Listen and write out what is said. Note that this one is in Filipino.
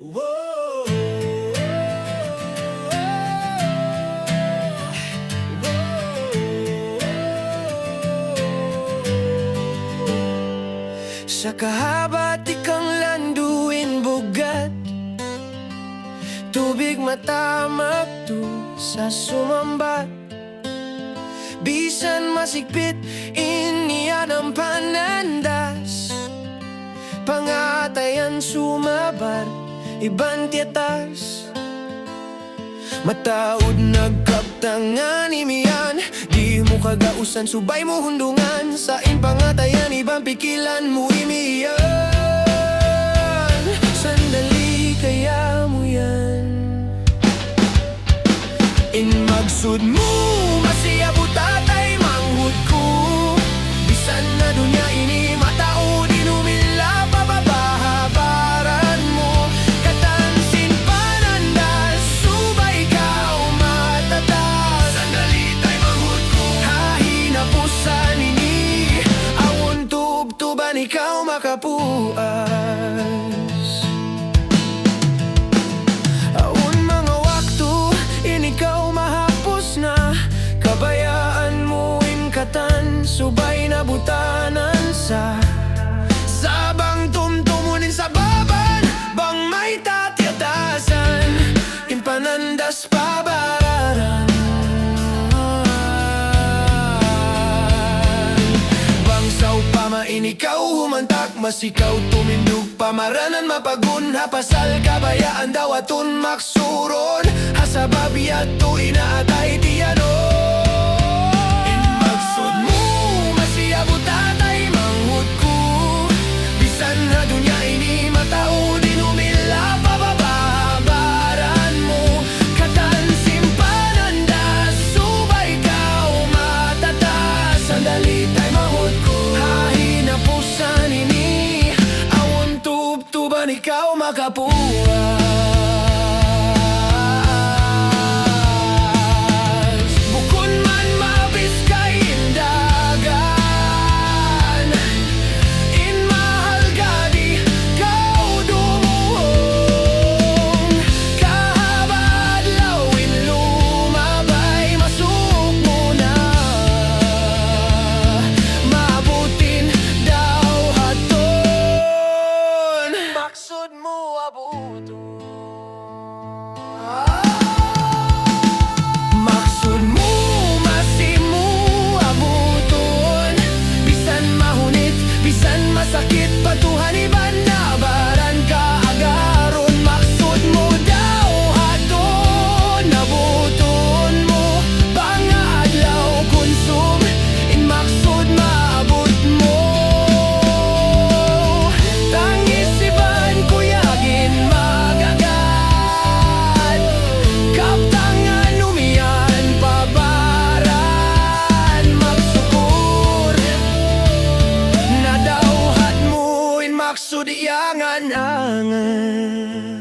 Whoa. Sa kahabat ikang landuin bugat, tubig matamak to sa sumambat. Bisan masigpit, iniyan ang panandas. Pangatayan sumabar, ibang tiyatas. Mataod nagkaptangan imiyan, di mo kagausan, subay mo hundungan. Sa pangatayan, ibang pikilan mo imiyan. Sandali kaya mo yan. Magsud mo, masiyabot tatay manghud ko. Bisan na dunya ini matao, di numila pababahabaran mo. Katansin panandas, subay ka umatatas. Sandali tay manghud ko, hahinapusan ini. Awon tubtuban ikaw makapuas. Awon mga wakto, inikaw mahapos na. Kabayaan mo inkatan, subay na butanan sa sabang tumtumunin sa baban, bang may tatyatasan, impanandas pabaran. Bangsaw pamain ikaw humantak, masikaw tumindog pamaranan mapagun. Hapasal kabayaan daw atun maksuron, hasababi at to inaatay tiyanon. Magsud mo, masiyabot tatay manghud ko. Bisan na dunya ini matao, di numila pababahabaran mo. Katansim panandas, subay ka umatatas. Sandali tay manghud ko, hahinapusan ini. Awon tubtuban ikaw makapuas. Maksud mo abuto, maksud mo masimu abuton. Bisan mahunit, bisan masakit, patuhan iban na baran ka agaron. Maksud mo daw haton, nabuton mo pangadlaw konsum. In maksud maabot mo tangis iban kuyagin magagat. Kaptangan umiyan pabaran, magsukur nadawhat mo in maksud iyangan-angan.